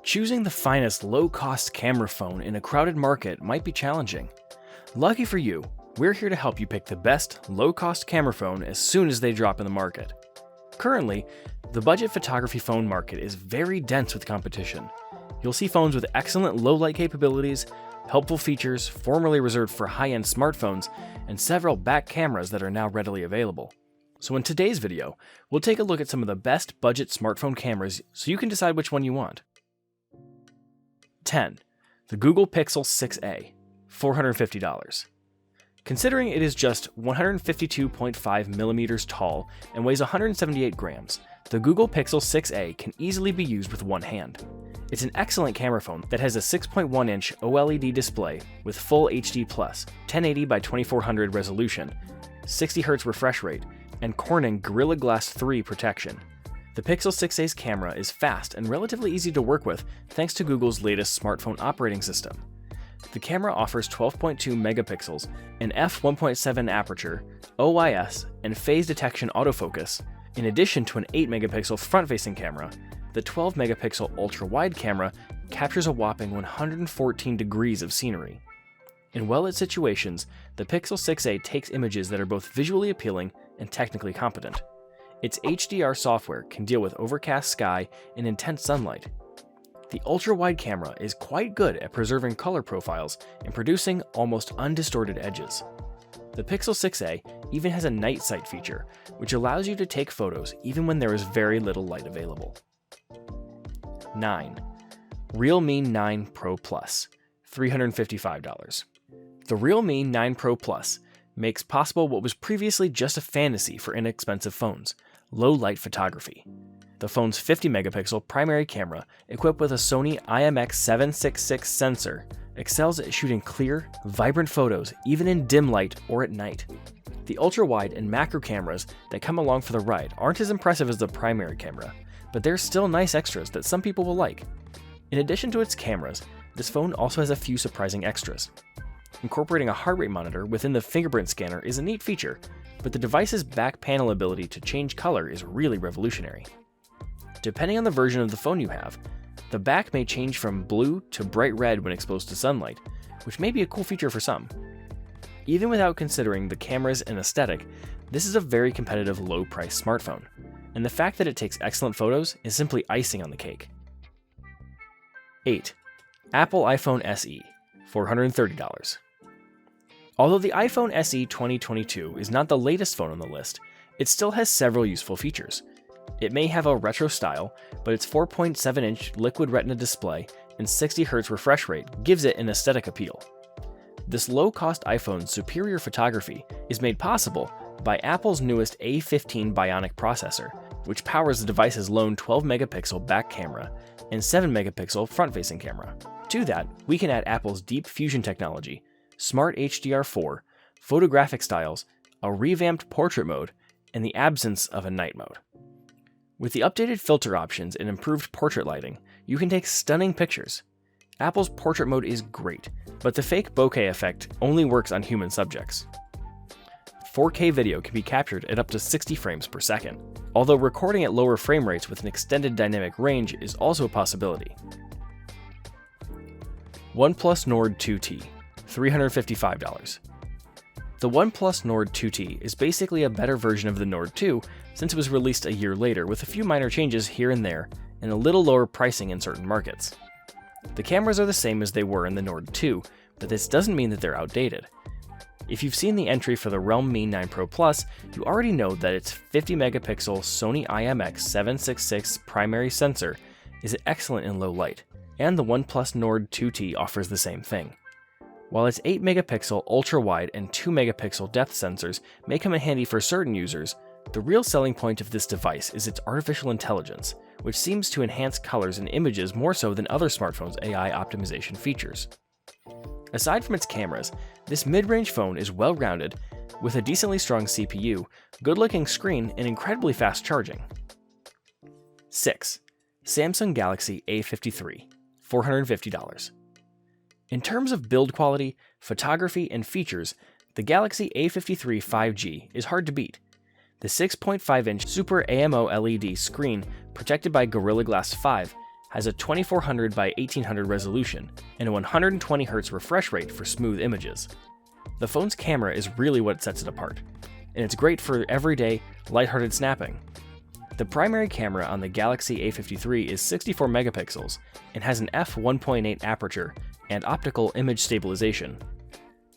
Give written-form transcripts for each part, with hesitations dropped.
Choosing the finest low-cost camera phone in a crowded market might be challenging. Lucky for you, we're here to help you pick the best low-cost camera phone as soon as they drop in the market. Currently, the budget photography phone market is very dense with competition. You'll see phones with excellent low-light capabilities, helpful features formerly reserved for high-end smartphones, and several back cameras that are now readily available. So in today's video, we'll take a look at some of the best budget smartphone cameras so you can decide which one you want. 10. The Google Pixel 6a, $450. Considering it is just 152.5 millimeters tall and weighs 178 grams, the Google Pixel 6a can easily be used with one hand. It's an excellent camera phone that has a 6.1-inch OLED display with full HD+, 1080 by 2400 resolution, 60Hz refresh rate, and Corning Gorilla Glass 3 protection. The Pixel 6a's camera is fast and relatively easy to work with thanks to Google's latest smartphone operating system. The camera offers 12.2 megapixels, an f1.7 aperture, OIS, and phase detection autofocus. In addition to an 8 megapixel front-facing camera, the 12 megapixel ultra-wide camera captures a whopping 114 degrees of scenery. In well-lit situations, the Pixel 6a takes images that are both visually appealing and technically competent. Its HDR software can deal with overcast sky and intense sunlight. The ultra-wide camera is quite good at preserving color profiles and producing almost undistorted edges. The Pixel 6a even has a night sight feature, which allows you to take photos even when there is very little light available. 9. Realme 9 Pro Plus, $355. The Realme 9 Pro Plus makes possible what was previously just a fantasy for inexpensive phones: low-light photography. The phone's 50 megapixel primary camera, equipped with a Sony IMX766 sensor, excels at shooting clear, vibrant photos even in dim light or at night. The ultra-wide and macro cameras that come along for the ride aren't as impressive as the primary camera, but they're still nice extras that some people will like. In addition to its cameras, this phone also has a few surprising extras. Incorporating a heart rate monitor within the fingerprint scanner is a neat feature, but the device's back panel ability to change color is really revolutionary. Depending on the version of the phone you have, the back may change from blue to bright red when exposed to sunlight, which may be a cool feature for some. Even without considering the cameras and aesthetic, this is a very competitive low-price smartphone, and the fact that it takes excellent photos is simply icing on the cake. 8. Apple iPhone SE, $430. Although the iPhone SE 2022 is not the latest phone on the list, it still has several useful features. It may have a retro style, but its 4.7-inch liquid retina display and 60Hz refresh rate gives it an aesthetic appeal. This low-cost iPhone's superior photography is made possible by Apple's newest A15 Bionic processor, which powers the device's lone 12-megapixel back camera and 7-megapixel front-facing camera. To that, we can add Apple's Deep Fusion technology, Smart HDR4, photographic styles, a revamped portrait mode, and the absence of a night mode. With the updated filter options and improved portrait lighting, you can take stunning pictures. Apple's portrait mode is great, but the fake bokeh effect only works on human subjects. 4K video can be captured at up to 60 frames per second, although recording at lower frame rates with an extended dynamic range is also a possibility. OnePlus Nord 2T, $355. The OnePlus Nord 2T is basically a better version of the Nord 2 since it was released a year later with a few minor changes here and there and a little lower pricing in certain markets. The cameras are the same as they were in the Nord 2, but this doesn't mean that they're outdated. If you've seen the entry for the Realme 9 Pro Plus, you already know that its 50 megapixel Sony IMX766 primary sensor is excellent in low light, and the OnePlus Nord 2T offers the same thing. While its 8 megapixel ultra-wide and 2 megapixel depth sensors may come in handy for certain users, the real selling point of this device is its artificial intelligence, which seems to enhance colors and images more so than other smartphones' AI optimization features. Aside from its cameras, this mid-range phone is well-rounded, with a decently strong CPU, good-looking screen, and incredibly fast charging. 6. Samsung Galaxy A53, $450. In terms of build quality, photography, and features, the Galaxy A53 5G is hard to beat. The 6.5-inch Super AMO LED screen, protected by Gorilla Glass 5, has a 2400 by 1800 resolution and a 120Hz refresh rate for smooth images. The phone's camera is really what sets it apart, and it's great for everyday, lighthearted snapping. The primary camera on the Galaxy A53 is 64 megapixels and has an f1.8 aperture and optical image stabilization.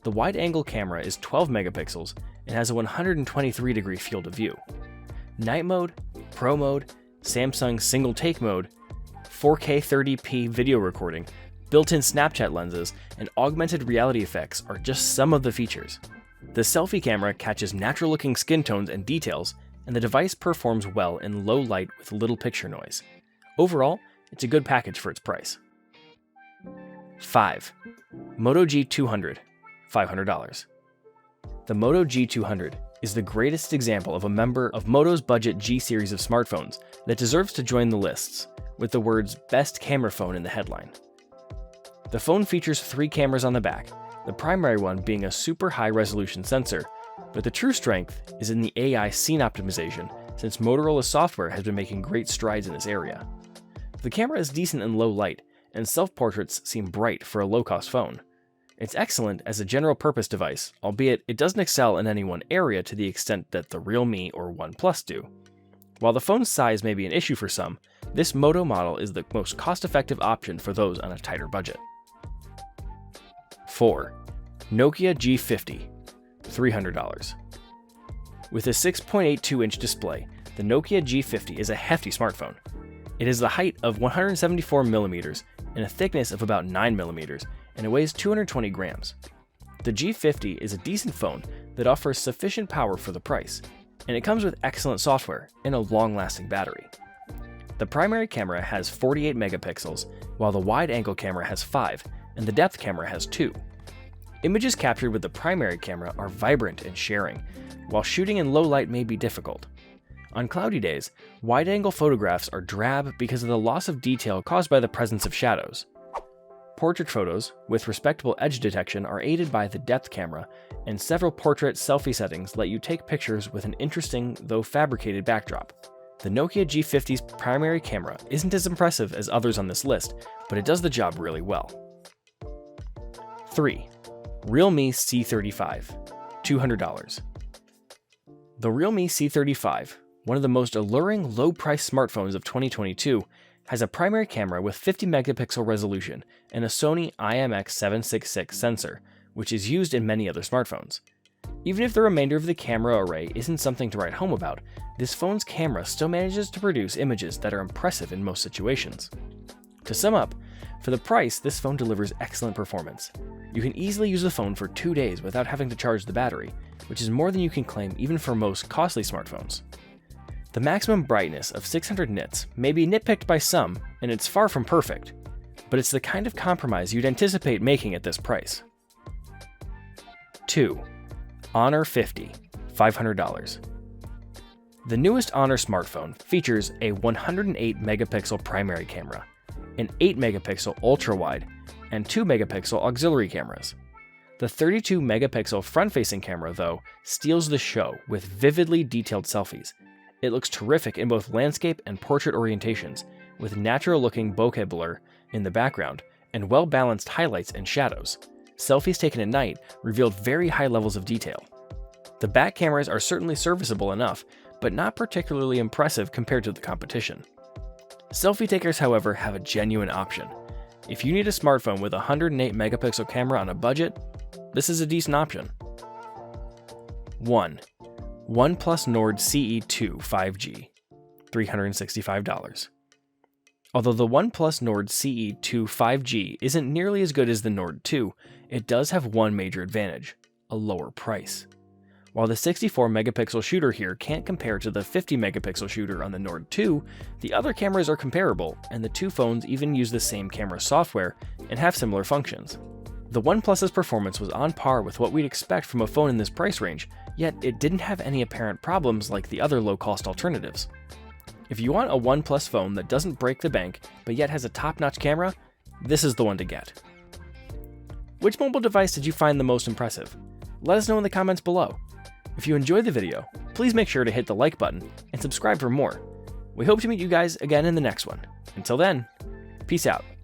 The wide-angle camera is 12 megapixels and has a 123-degree field of view. Night mode, Pro mode, Samsung single-take mode, 4K 30p video recording, built-in Snapchat lenses, and augmented reality effects are just some of the features. The selfie camera catches natural-looking skin tones and details, and the device performs well in low light with little picture noise. Overall, it's a good package for its price. 5. Moto G200, $500. The Moto G200 is the greatest example of a member of Moto's budget G series of smartphones that deserves to join the lists, with the words "best camera phone" in the headline. The phone features 3 cameras on the back, the primary one being a super high-resolution sensor, but the true strength is in the AI scene optimization, since Motorola's software has been making great strides in this area. The camera is decent in low light, and self-portraits seem bright for a low-cost phone. It's excellent as a general-purpose device, albeit it doesn't excel in any one area to the extent that the Realme or OnePlus do. While the phone's size may be an issue for some, this Moto model is the most cost-effective option for those on a tighter budget. 4. Nokia G50, $300. With a 6.82-inch display, the Nokia G50 is a hefty smartphone. It has the height of 174mm and a thickness of about 9mm, and it weighs 220 grams. The G50 is a decent phone that offers sufficient power for the price, and it comes with excellent software and a long-lasting battery. The primary camera has 48 megapixels, while the wide-angle camera has 5, and the depth camera has 2. Images captured with the primary camera are vibrant and sharing, while shooting in low light may be difficult. On cloudy days, wide-angle photographs are drab because of the loss of detail caused by the presence of shadows. Portrait photos, with respectable edge detection, are aided by the depth camera, and several portrait selfie settings let you take pictures with an interesting, though fabricated backdrop. The Nokia G50's primary camera isn't as impressive as others on this list, but it does the job really well. 3. Realme C35, $200. The Realme C35, one of the most alluring low-price smartphones of 2022, has a primary camera with 50 megapixel resolution and a Sony IMX766 sensor, which is used in many other smartphones. Even if the remainder of the camera array isn't something to write home about, this phone's camera still manages to produce images that are impressive in most situations. To sum up, for the price, this phone delivers excellent performance. You can easily use the phone for 2 days without having to charge the battery, which is more than you can claim even for most costly smartphones. The maximum brightness of 600 nits may be nitpicked by some, and it's far from perfect, but it's the kind of compromise you'd anticipate making at this price. 2. Honor 50, $500. The newest Honor smartphone features a 108 megapixel primary camera, an 8 megapixel ultra-wide, and 2 megapixel auxiliary cameras. The 32 megapixel front-facing camera, though, steals the show with vividly detailed selfies. It looks terrific in both landscape and portrait orientations, with natural-looking bokeh blur in the background and well-balanced highlights and shadows. Selfies taken at night revealed very high levels of detail. The back cameras are certainly serviceable enough, but not particularly impressive compared to the competition. Selfie takers, however, have a genuine option. If you need a smartphone with a 108 megapixel camera on a budget, this is a decent option. 1. OnePlus Nord CE2 5G, $365. Although the OnePlus Nord CE2 5G isn't nearly as good as the Nord 2, it does have one major advantage: a lower price. While the 64 megapixel shooter here can't compare to the 50 megapixel shooter on the Nord 2, the other cameras are comparable, and the two phones even use the same camera software and have similar functions. The OnePlus's performance was on par with what we'd expect from a phone in this price range, yet it didn't have any apparent problems like the other low-cost alternatives. If you want a OnePlus phone that doesn't break the bank, but yet has a top-notch camera, this is the one to get. Which mobile device did you find the most impressive? Let us know in the comments below. If you enjoyed the video, please make sure to hit the like button and subscribe for more. We hope to meet you guys again in the next one. Until then, Peace out.